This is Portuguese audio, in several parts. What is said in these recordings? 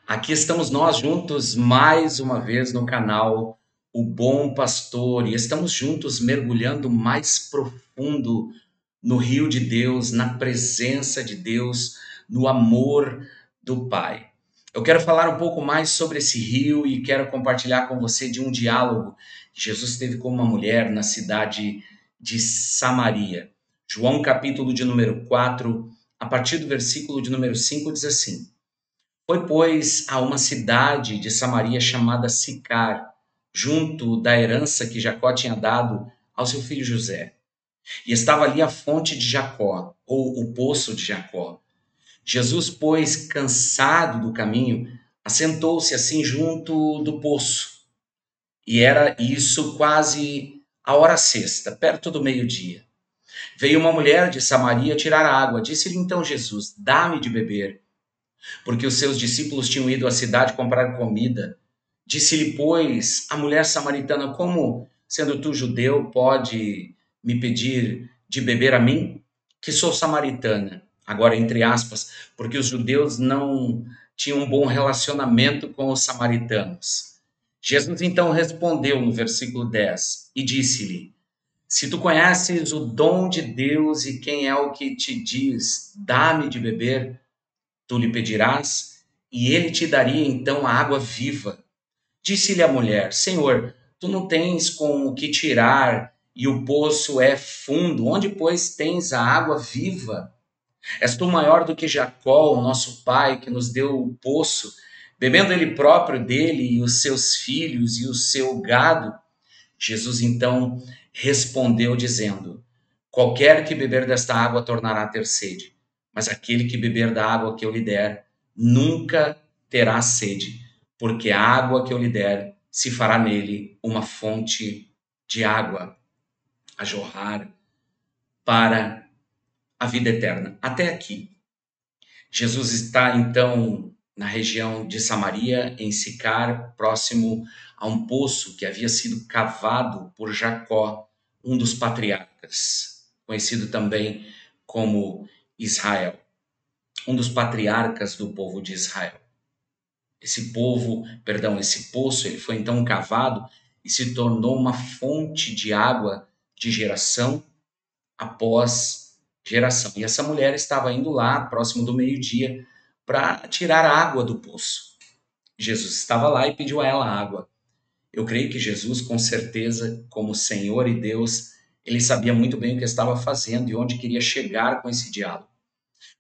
Aqui estamos nós juntos mais uma vez no canal O Bom Pastor e estamos juntos mergulhando mais profundo no rio de Deus, na presença de Deus, no amor do Pai. Eu quero falar um pouco mais sobre esse rio e quero compartilhar com você de um diálogo que Jesus teve com uma mulher na cidade de Samaria. João capítulo de número 4, a partir do versículo de número 5 diz assim: Foi, pois, a uma cidade de Samaria chamada Sicar, junto da herança que Jacó tinha dado ao seu filho José. E estava ali a fonte de Jacó, ou o poço de Jacó. Jesus, pois, cansado do caminho, assentou-se assim junto do poço. E era isso quase a hora sexta, perto do meio-dia. Veio uma mulher de Samaria tirar água. Disse-lhe então Jesus: Dá-me de beber, porque os seus discípulos tinham ido à cidade comprar comida. Disse-lhe, pois, a mulher samaritana: Como, sendo tu judeu, pode me pedir de beber a mim, que sou samaritana? Agora, entre aspas, porque os judeus não tinham um bom relacionamento com os samaritanos. Jesus então respondeu no versículo 10 e disse-lhe: Se tu conheces o dom de Deus e quem é o que te diz, dá-me de beber, tu lhe pedirás, e ele te daria então a água viva. Disse-lhe a mulher: Senhor, tu não tens com o que tirar, e o poço é fundo. Onde, pois, tens a água viva? És tu maior do que Jacó, o nosso pai, que nos deu o poço, bebendo ele próprio dele, e os seus filhos, e o seu gado? Jesus então respondeu, dizendo: Qualquer que beber desta água tornará a ter sede, mas aquele que beber da água que eu lhe der nunca terá sede, porque a água que eu lhe der se fará nele uma fonte de água a jorrar para a vida eterna. Até aqui. Jesus está então na região de Samaria, em Sicar, próximo a um poço que havia sido cavado por Jacó, um dos patriarcas, conhecido também como Israel, um dos patriarcas do povo de Israel. Esse poço, ele foi então cavado e se tornou uma fonte de água de geração após geração. E essa mulher estava indo lá, próximo do meio-dia, para tirar a água do poço. Jesus estava lá e pediu a ela água. Eu creio que Jesus, com certeza, como Senhor e Deus, ele sabia muito bem o que estava fazendo e onde queria chegar com esse diálogo.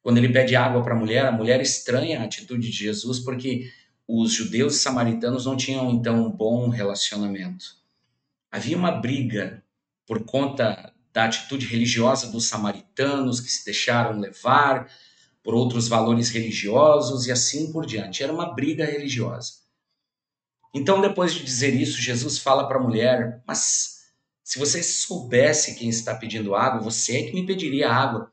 Quando ele pede água para a mulher estranha a atitude de Jesus, porque os judeus e samaritanos não tinham, então, um bom relacionamento. Havia uma briga por conta da atitude religiosa dos samaritanos, que se deixaram levar por outros valores religiosos e assim por diante. Era uma briga religiosa. Então, depois de dizer isso, Jesus fala para a mulher: Mas se você soubesse quem está pedindo água, você é que me pediria água.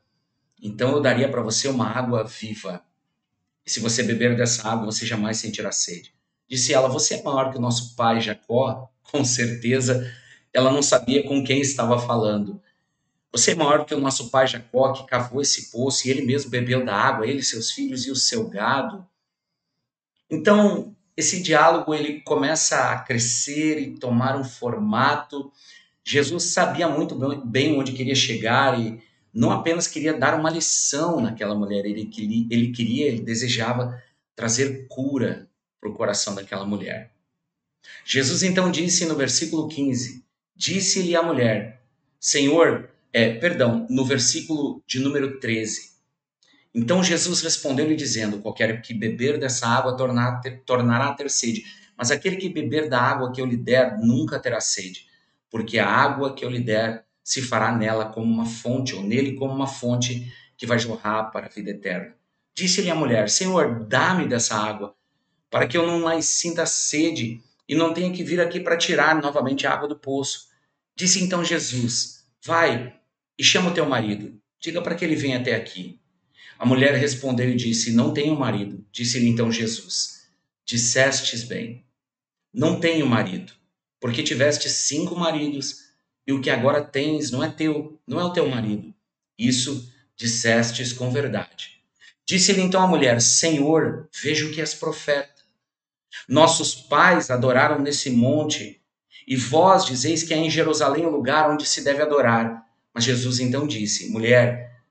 Então eu daria para você uma água viva. E se você beber dessa água, você jamais sentirá sede. Disse ela: Você é maior que o nosso pai Jacó? Com certeza, ela não sabia com quem estava falando. Você é maior que o nosso pai Jacó, que cavou esse poço e ele mesmo bebeu da água, ele, seus filhos e o seu gado. Então, esse diálogo ele começa a crescer e tomar um formato. Jesus sabia muito bem onde queria chegar e não apenas queria dar uma lição naquela mulher, ele desejava trazer cura para o coração daquela mulher. Jesus então disse no versículo 15, disse-lhe a mulher, no versículo de número 13. Então Jesus respondeu-lhe dizendo, qualquer que beber dessa água tornará a ter sede, mas aquele que beber da água que eu lhe der nunca terá sede, porque a água que eu lhe der se fará nela como uma fonte, ou nele como uma fonte que vai jorrar para a vida eterna. Disse-lhe a mulher, Senhor, dá-me dessa água, para que eu não mais sinta sede e não tenha que vir aqui para tirar novamente a água do poço. Disse então Jesus, vai e chama o teu marido, diga para que ele venha até aqui. A mulher respondeu e disse, não tenho marido. Disse-lhe então Jesus, dissestes bem, não tenho marido, porque tiveste 5 maridos, e o que agora tens não é teu, não é o teu marido. Isso dissestes com verdade. Disse-lhe então a mulher, Senhor, vejo que és profeta. Nossos pais adoraram nesse monte, e vós dizeis que é em Jerusalém o lugar onde se deve adorar. Mas Jesus então disse: mulher,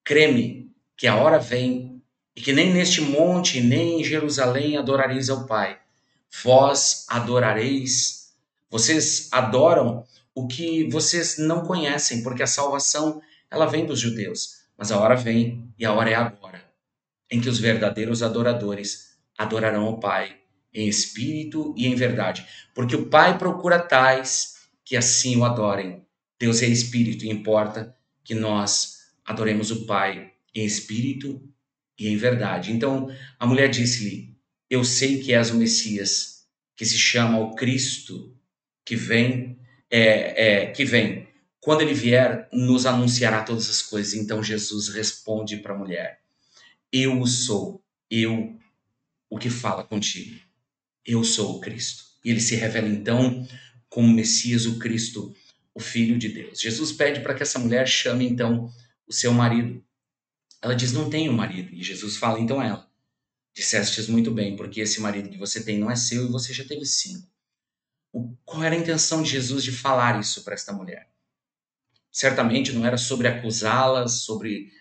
creme que a hora vem e que nem neste monte nem em Jerusalém adorareis ao Pai. Vós adorareis, vocês adoram o que vocês não conhecem, porque a salvação ela vem dos judeus. Mas a hora vem e a hora é agora, em que os verdadeiros adoradores adorarão o Pai em espírito e em verdade, porque o Pai procura tais que assim o adorem. Deus é espírito e importa que nós adoremos o Pai em espírito e em verdade. Então a mulher disse-lhe: eu sei que és o Messias, que se chama o Cristo, que vem, que vem. Quando ele vier, nos anunciará todas as coisas. Então Jesus responde para a mulher: eu sou, eu o que fala contigo. Eu sou o Cristo. E ele se revela então como Messias, o Cristo, o Filho de Deus. Jesus pede para que essa mulher chame então o seu marido. Ela diz: não tenho marido. E Jesus fala então a ela: dissestes muito bem, porque esse marido que você tem não é seu e você já teve 5. Qual era a intenção de Jesus de falar isso para esta mulher? Certamente não era sobre acusá-la, sobre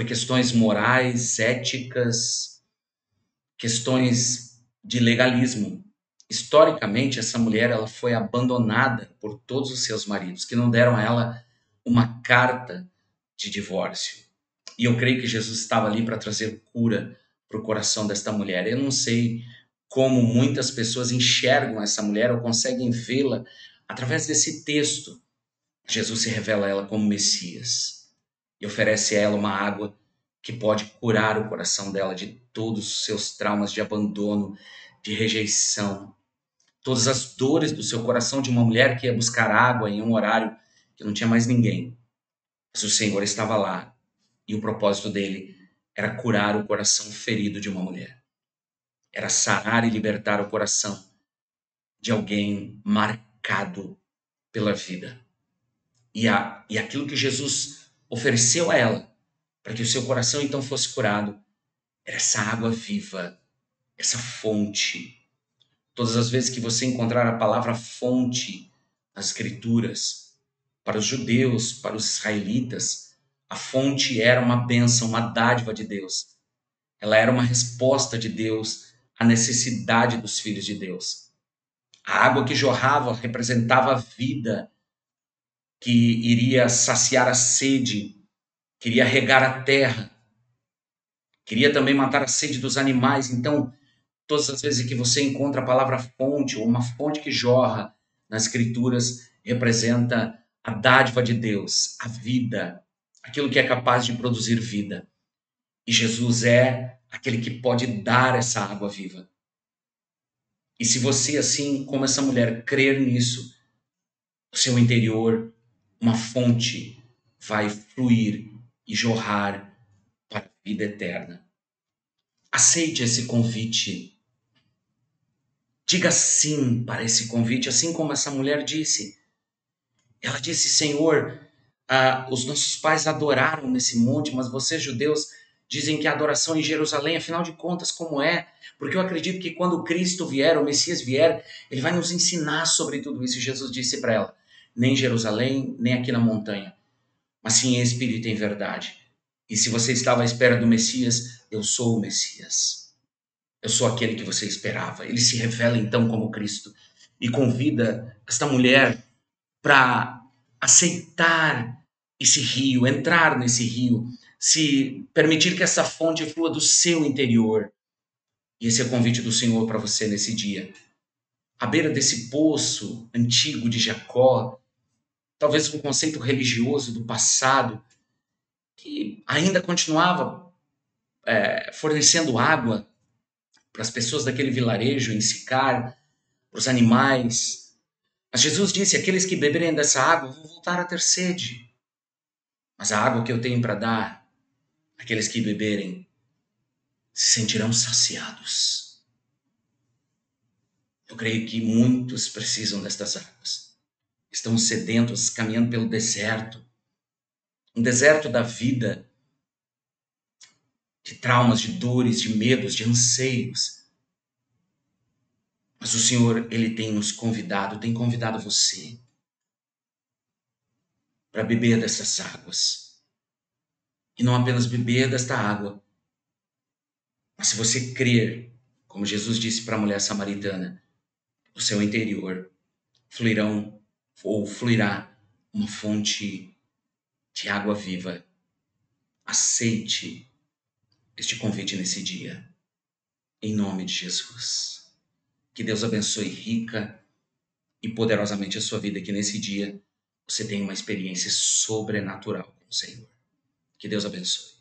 questões morais, éticas, questões de legalismo. Historicamente, essa mulher ela foi abandonada por todos os seus maridos, que não deram a ela uma carta de divórcio. E eu creio que Jesus estava ali para trazer cura para o coração desta mulher. Eu não sei como muitas pessoas enxergam essa mulher ou conseguem vê-la através desse texto. Jesus se revela a ela como Messias e oferece a ela uma água que pode curar o coração dela de todos os seus traumas de abandono, de rejeição, todas as dores do seu coração de uma mulher que ia buscar água em um horário que não tinha mais ninguém. Mas o Senhor estava lá e o propósito dele era curar o coração ferido de uma mulher. Era sarar e libertar o coração de alguém marcado pela vida. E aquilo que Jesus ofereceu a ela, para que o seu coração então fosse curado, era essa água viva, essa fonte. Todas as vezes que você encontrar a palavra fonte nas Escrituras, para os judeus, para os israelitas, a fonte era uma bênção, uma dádiva de Deus. Ela era uma resposta de Deus à necessidade dos filhos de Deus. A água que jorrava representava a vida que iria saciar a sede, queria regar a terra, queria também matar a sede dos animais. Então, todas as vezes que você encontra a palavra fonte ou uma fonte que jorra nas Escrituras, representa a dádiva de Deus, a vida, aquilo que é capaz de produzir vida. E Jesus é aquele que pode dar essa água viva. E se você, assim como essa mulher, crer nisso, no seu interior, uma fonte vai fluir e jorrar para a vida eterna. Aceite esse convite. Diga sim para esse convite, assim como essa mulher disse. Ela disse: Senhor, os nossos pais adoraram nesse monte, mas vocês, judeus, dizem que a adoração em Jerusalém, afinal de contas, como é? Porque eu acredito que quando Cristo vier, o Messias vier, ele vai nos ensinar sobre tudo isso. E Jesus disse para ela: nem em Jerusalém, nem aqui na montanha, mas sim em espírito e em verdade. E se você estava à espera do Messias, eu sou o Messias. Eu sou aquele que você esperava. Ele se revela então como Cristo e convida esta mulher para aceitar esse rio, entrar nesse rio, se permitir que essa fonte flua do seu interior. E esse é o convite do Senhor para você nesse dia. À beira desse poço antigo de Jacó, talvez um conceito religioso do passado, que ainda continuava fornecendo água para as pessoas daquele vilarejo em Sicar, para os animais. Mas Jesus disse: aqueles que beberem dessa água vão voltar a ter sede. Mas a água que eu tenho para dar, aqueles que beberem se sentirão saciados. Eu creio que muitos precisam destas águas. Estão sedentos, caminhando pelo deserto. Um deserto da vida, de traumas, de dores, de medos, de anseios. Mas o Senhor, Ele tem nos convidado, tem convidado você para beber dessas águas. E não apenas beber desta água, mas se você crer, como Jesus disse para a mulher samaritana, do seu interior fluirão ou fluirá uma fonte de água viva. Aceite este convite nesse dia, em nome de Jesus. Que Deus abençoe rica e poderosamente a sua vida, que nesse dia você tenha uma experiência sobrenatural com o Senhor. Que Deus abençoe.